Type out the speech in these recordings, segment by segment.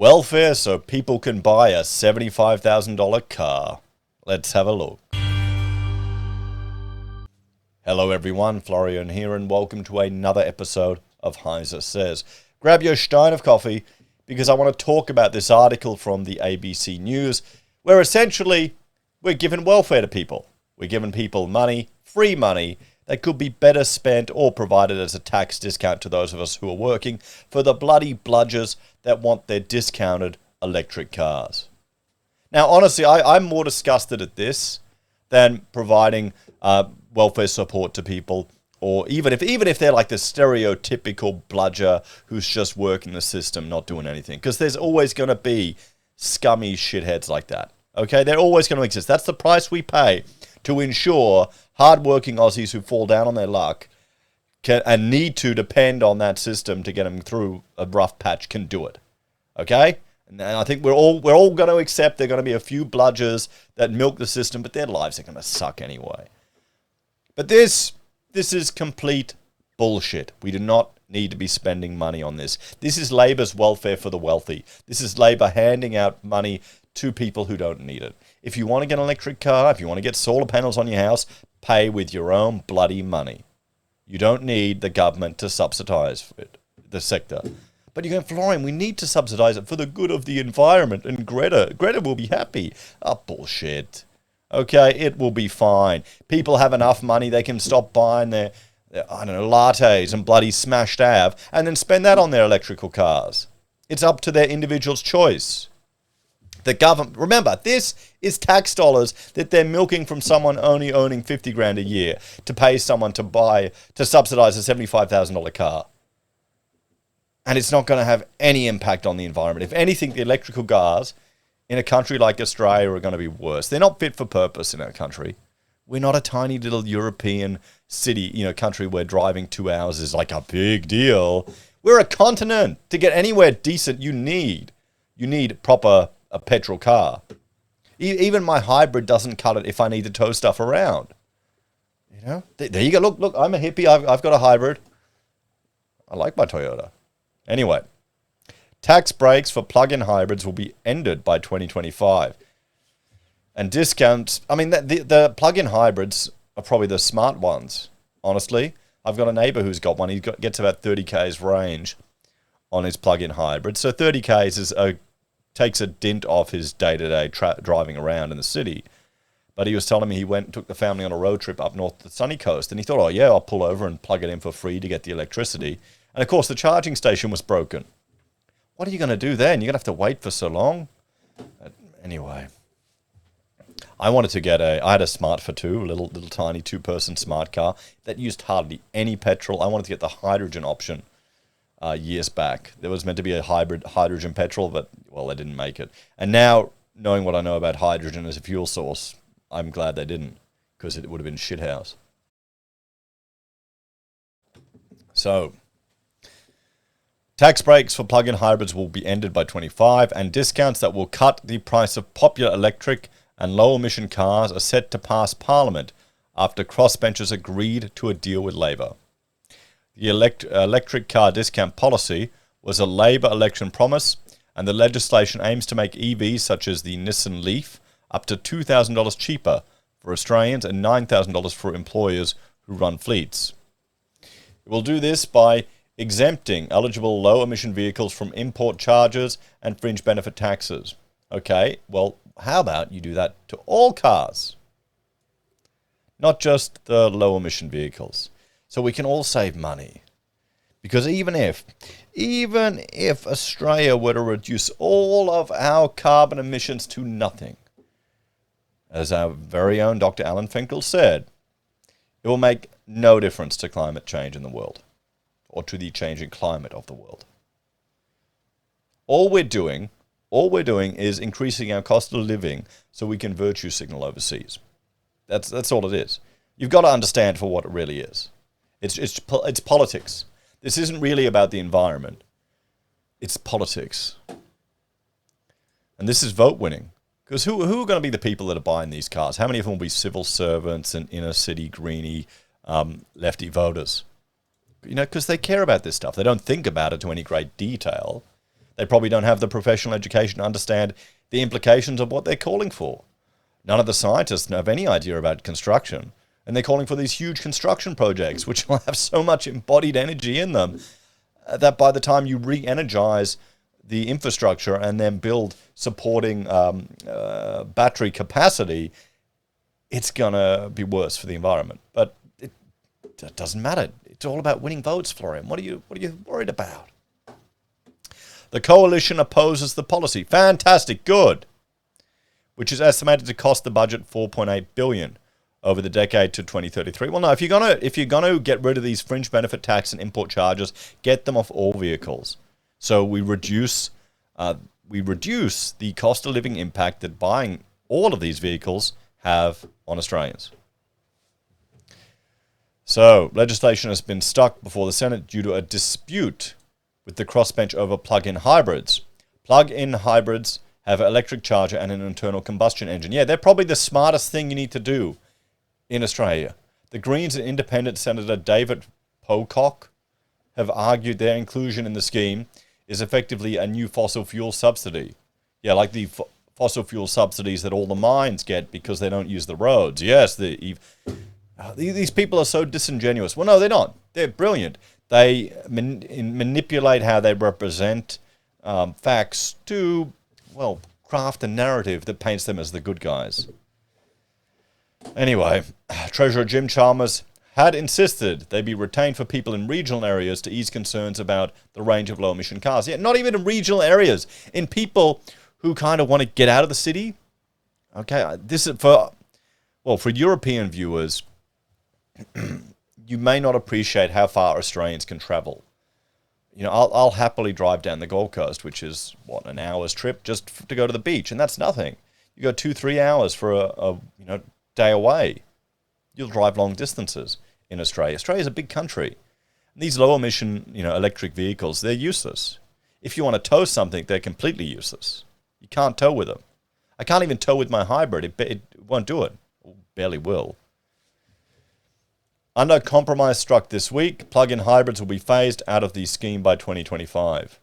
Welfare so people can buy a $75,000 car. Let's have a look. Hello everyone, Florian here, and welcome to another episode of HeiseSays. Grab your stein of coffee, because I want to talk about this article from the ABC News, where essentially we're giving welfare to people. We're giving people money, free money, that could be better spent or provided as a tax discount to those of us who are working for the bloody bludgers that want their discounted electric cars. Now, honestly, I'm more disgusted at this than providing welfare support to people, or even if they're like the stereotypical bludger who's just working the system, not doing anything. Because there's always going to be scummy shitheads like that. Okay, they're always going to exist. That's the price we pay to ensure hard-working Aussies who fall down on their luck and need to depend on that system to get them through a rough patch can do it. Okay? And I think we're all going to accept there are going to be a few bludgers that milk the system, but their lives are going to suck anyway. But this is complete bullshit. We do not need to be spending money on this. This is Labor's welfare for the wealthy. This is Labor handing out money to people who don't need it. If you want to get an electric car, if you want to get solar panels on your house, pay with your own bloody money. You don't need the government to subsidize it, the sector. But you're going, Florian, we need to subsidize it for the good of the environment and Greta. Greta will be happy. Oh, bullshit. Okay, it will be fine. People have enough money, they can stop buying their lattes and bloody smashed Ave and then spend that on their electrical cars. It's up to their individual's choice. The government, remember, this is tax dollars that they're milking from someone only owning 50 grand a year to pay someone to subsidize a $75,000 car. And it's not going to have any impact on the environment. If anything, the electrical cars in a country like Australia are going to be worse. They're not fit for purpose in our country. We're not a tiny little European city, country where driving 2 hours is like a big deal. We're a continent. To get anywhere decent, you need proper a petrol car. Even my hybrid doesn't cut it if I need to tow stuff around. There you go. Look, I'm a hippie. I've got a hybrid. I like my Toyota. Anyway, tax breaks for plug-in hybrids will be ended by 2025. And discounts, the plug-in hybrids are probably the smart ones, honestly. I've got a neighbor who's got one. He gets about 30k's range on his plug-in hybrid. So 30k's takes a dint off his day-to-day driving around in the city. But he was telling me he went and took the family on a road trip up north to the sunny coast, and he thought, oh yeah, I'll pull over and plug it in for free to get the electricity. And of course, the charging station was broken. What are you going to do then? You're going to have to wait for so long? Anyway, I had a Smart for two, a little tiny two-person smart car that used hardly any petrol. I wanted to get the hydrogen option. Years back. There was meant to be a hybrid hydrogen petrol, but, well, they didn't make it. And now, knowing what I know about hydrogen as a fuel source, I'm glad they didn't, because it would have been shithouse. So, tax breaks for plug-in hybrids will be ended by 25, and discounts that will cut the price of popular electric and low-emission cars are set to pass Parliament after crossbenchers agreed to a deal with Labor. The electric car discount policy was a Labor election promise, and the legislation aims to make EVs such as the Nissan Leaf up to $2,000 cheaper for Australians and $9,000 for employers who run fleets. It will do this by exempting eligible low-emission vehicles from import charges and fringe benefit taxes. Okay, well, how about you do that to all cars? Not just the low-emission vehicles. So we can all save money. Because even if Australia were to reduce all of our carbon emissions to nothing, as our very own Dr. Alan Finkel said, it will make no difference to climate change in the world, or to the changing climate of the world. All we're doing is increasing our cost of living so we can virtue signal overseas. That's all it is. You've got to understand for what it really is. It's politics. This isn't really about the environment. It's politics. And this is vote winning. Because who are going to be the people that are buying these cars? How many of them will be civil servants and inner city greenie lefty voters? Because they care about this stuff. They don't think about it to any great detail. They probably don't have the professional education to understand the implications of what they're calling for. None of the scientists have any idea about construction. And they're calling for these huge construction projects, which will have so much embodied energy in them that by the time you re-energize the infrastructure and then build supporting battery capacity, it's going to be worse for the environment. But it doesn't matter. It's all about winning votes, Florian. What are you worried about? The coalition opposes the policy. Fantastic, good. Which is estimated to cost the budget $4.8 billion over the decade to 2033. Well, no, if you're gonna get rid of these fringe benefit tax and import charges, get them off all vehicles. So we reduce the cost of living impact that buying all of these vehicles have on Australians. So legislation has been stuck before the Senate due to a dispute with the crossbench over plug-in hybrids. Plug-in hybrids have an electric charger and an internal combustion engine. Yeah, they're probably the smartest thing you need to do in Australia. The Greens and Independent Senator David Pocock have argued their inclusion in the scheme is effectively a new fossil fuel subsidy. Yeah, like the fossil fuel subsidies that all the mines get because they don't use the roads. Yes, these people are so disingenuous. Well, no, they're not. They're brilliant. They manipulate how they represent facts to, well, craft a narrative that paints them as the good guys. Anyway, Treasurer Jim Chalmers had insisted they be retained for people in regional areas to ease concerns about the range of low-emission cars. Yeah, not even in regional areas, in people who kind of want to get out of the city. Okay, this is for European viewers, you may not appreciate how far Australians can travel. You know, I'll happily drive down the Gold Coast, which is, an hour's trip just to go to the beach, and that's nothing. You go 2-3 hours for a day away. You'll drive long distances in Australia. Australia's a big country. And these low-emission, electric vehicles, they're useless. If you want to tow something, they're completely useless. You can't tow with them. I can't even tow with my hybrid. It won't do it. Or barely will. Under compromise struck this week, plug-in hybrids will be phased out of the scheme by 2025.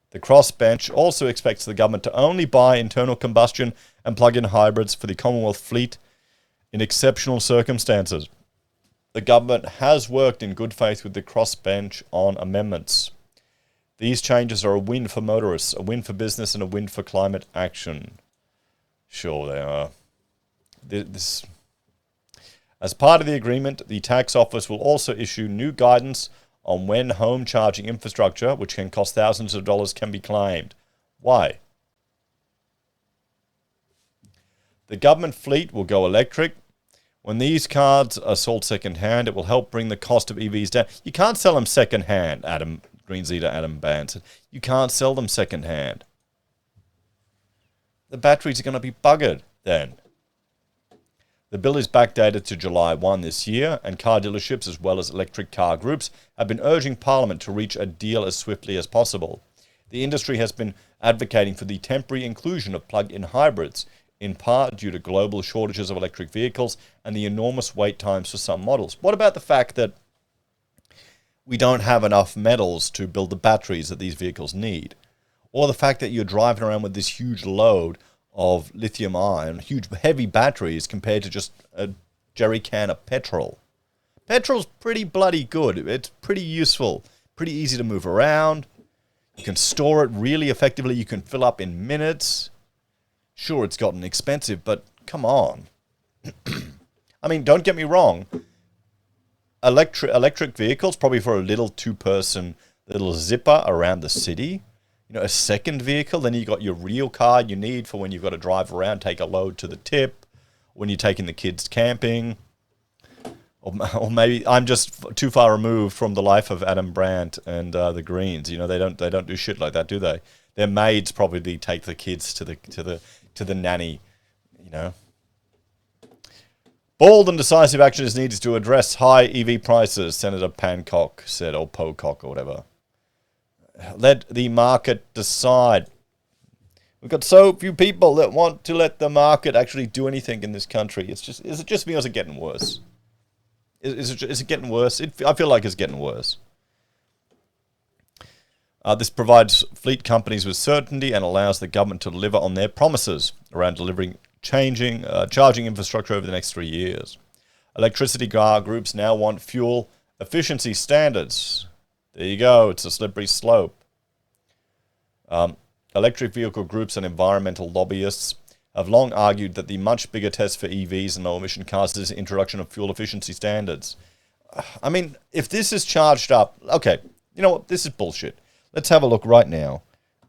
The crossbench also expects the government to only buy internal combustion and plug-in hybrids for the Commonwealth fleet in exceptional circumstances. The government has worked in good faith with the crossbench on amendments. These changes are a win for motorists, a win for business, and a win for climate action. Sure they are. As part of the agreement, the tax office will also issue new guidance on when home charging infrastructure, which can cost thousands of dollars, can be claimed. Why? The government fleet will go electric. When these cars are sold second-hand, it will help bring the cost of EVs down. You can't sell them second-hand, Greens leader Adam Ban said. You can't sell them second-hand. The batteries are going to be buggered then. The bill is backdated to July 1 this year, and car dealerships as well as electric car groups have been urging Parliament to reach a deal as swiftly as possible. The industry has been advocating for the temporary inclusion of plug-in hybrids, in part due to global shortages of electric vehicles and the enormous wait times for some models. What about the fact that we don't have enough metals to build the batteries that these vehicles need? Or the fact that you're driving around with this huge load of lithium ion, huge heavy batteries compared to just a jerry can of petrol. Petrol's pretty bloody good. It's pretty useful, pretty easy to move around. You can store it really effectively. You can fill up in minutes. Sure, it's gotten expensive, but come on. I mean, don't get me wrong. Electric vehicles, probably for a little two-person little zipper around the city. A second vehicle, then you got your real car you need for when you've got to drive around, take a load to the tip, when you're taking the kids camping. Or maybe I'm just too far removed from the life of Adam Brandt and the Greens. They don't do shit like that, do they? Their maids probably take the kids to the nanny. Bold and decisive action is needed to address high EV prices, Senator Pocock said, or Pocock or whatever. Let the market decide. We've got so few people that want to let the market actually do anything in this country. Is it just me or is it getting worse? Is it getting worse? I feel like it's getting worse. This provides fleet companies with certainty and allows the government to deliver on their promises around delivering charging infrastructure over the next 3 years. Electricity groups now want fuel efficiency standards. There you go. It's a slippery slope. Electric vehicle groups and environmental lobbyists have long argued that the much bigger test for EVs and low-emission cars is the introduction of fuel efficiency standards. I mean, if this is charged up... Okay, you know what? This is bullshit. Let's have a look right now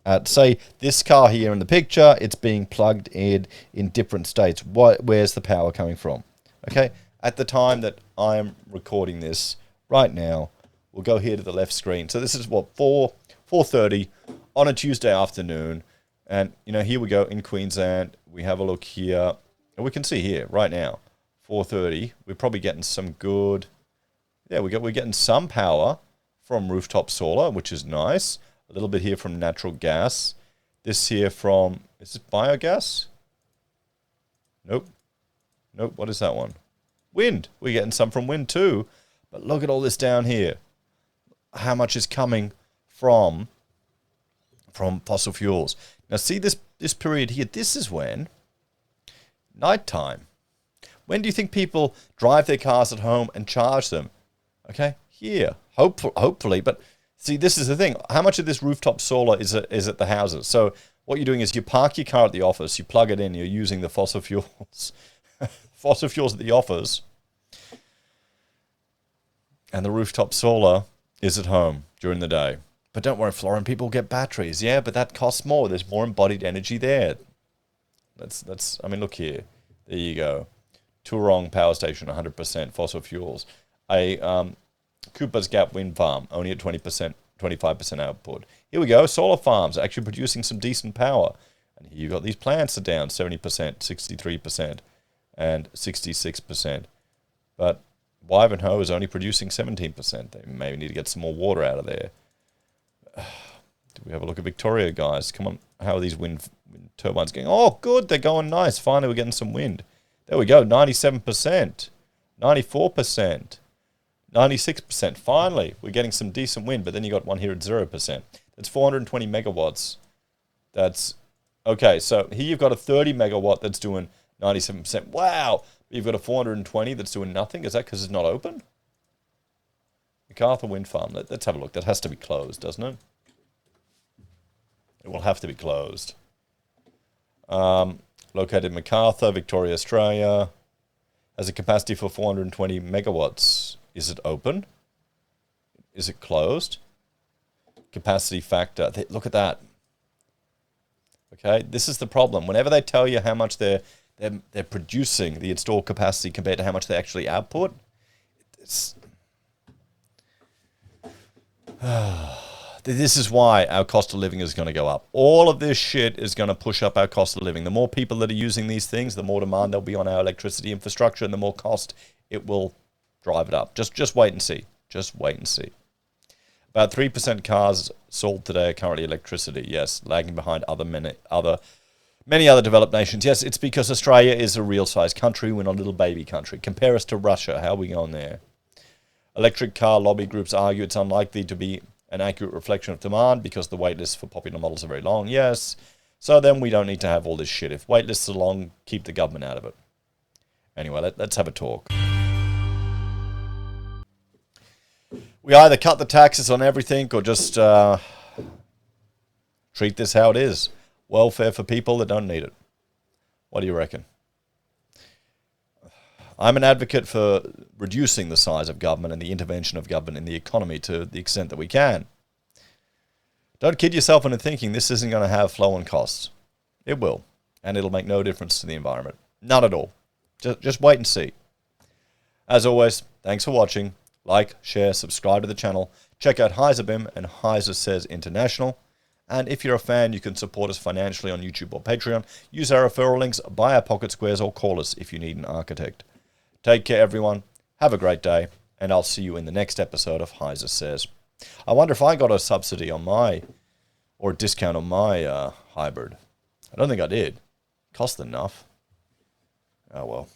at, say, this car here in the picture. It's being plugged in different states. Where's the power coming from? Okay, at the time that I am recording this right now, we'll go here to the left screen. So this is what, 4:30 on a Tuesday afternoon. And, you know, here we go in Queensland. We have a look here. And we can see here right now, 4:30. We're probably getting some good... Yeah, we're getting some power from rooftop solar, which is nice. A little bit here from natural gas. This here from... Is it biogas? Nope. Nope, what is that one? Wind. We're getting some from wind too. But look at all this down here. How much is coming from fossil fuels? Now see this period here. This is when nighttime. When do you think people drive their cars at home and charge them? Okay, here. Hopefully, but see, this is the thing. How much of this rooftop solar is at the houses? So what you're doing is you park your car at the office, you plug it in, you're using the fossil fuels. Fossil fuels at the office. And the rooftop solar is at home during the day. But don't worry, Florian, people get batteries. Yeah, but that costs more. There's more embodied energy there. I mean, look here. There you go. Toorong Power Station, 100% fossil fuels. Cooper's Gap Wind Farm, only at 20%, 25% output. Here we go. Solar farms are actually producing some decent power. And here you've got these plants are down 70%, 63%, and 66%. But Wivenhoe is only producing 17%. They maybe need to get some more water out of there. Do we have a look at Victoria, guys? Come on. How are these wind turbines going? Oh, good. They're going nice. Finally, we're getting some wind. There we go. 97%, 94%. 96%. Finally, we're getting some decent wind, but then you got one here at 0%. That's 420 megawatts. That's okay. So here you've got a 30 megawatt that's doing 97%. Wow. You've got a 420 that's doing nothing. Is that because it's not open? MacArthur Wind Farm. Let's have a look. That has to be closed, doesn't it? It will have to be closed. Located in MacArthur, Victoria, Australia. Has a capacity for 420 megawatts. Is it open? Is it closed? Capacity factor. Look at that. Okay, this is the problem. Whenever they tell you how much they're producing, the installed capacity compared to how much they actually output, this is why our cost of living is going to go up. All of this shit is going to push up our cost of living. The more people that are using these things, the more demand there'll be on our electricity infrastructure, and the more cost it will drive it up. Just wait and see. Just wait and see. About 3% cars sold today are currently electricity. Yes, lagging behind many other developed nations. Yes, it's because Australia is a real-sized country. We're not a little baby country. Compare us to Russia. How are we going there? Electric car lobby groups argue it's unlikely to be an accurate reflection of demand because the wait lists for popular models are very long. Yes, so then we don't need to have all this shit. If wait lists are long, keep the government out of it. Anyway, let's have a talk. We either cut the taxes on everything or just treat this how it is. Welfare for people that don't need it. What do you reckon? I'm an advocate for reducing the size of government and the intervention of government in the economy to the extent that we can. Don't kid yourself into thinking this isn't going to have flow-on costs. It will, and it'll make no difference to the environment. None at all. Just wait and see. As always, thanks for watching. Like, share, subscribe to the channel. Check out HeiseBim and HeiseSays International. And if you're a fan, you can support us financially on YouTube or Patreon. Use our referral links, buy our pocket squares, or call us if you need an architect. Take care, everyone. Have a great day, and I'll see you in the next episode of HeiseSays. I wonder if I got a subsidy on or a discount on my hybrid. I don't think I did. Cost enough. Oh well.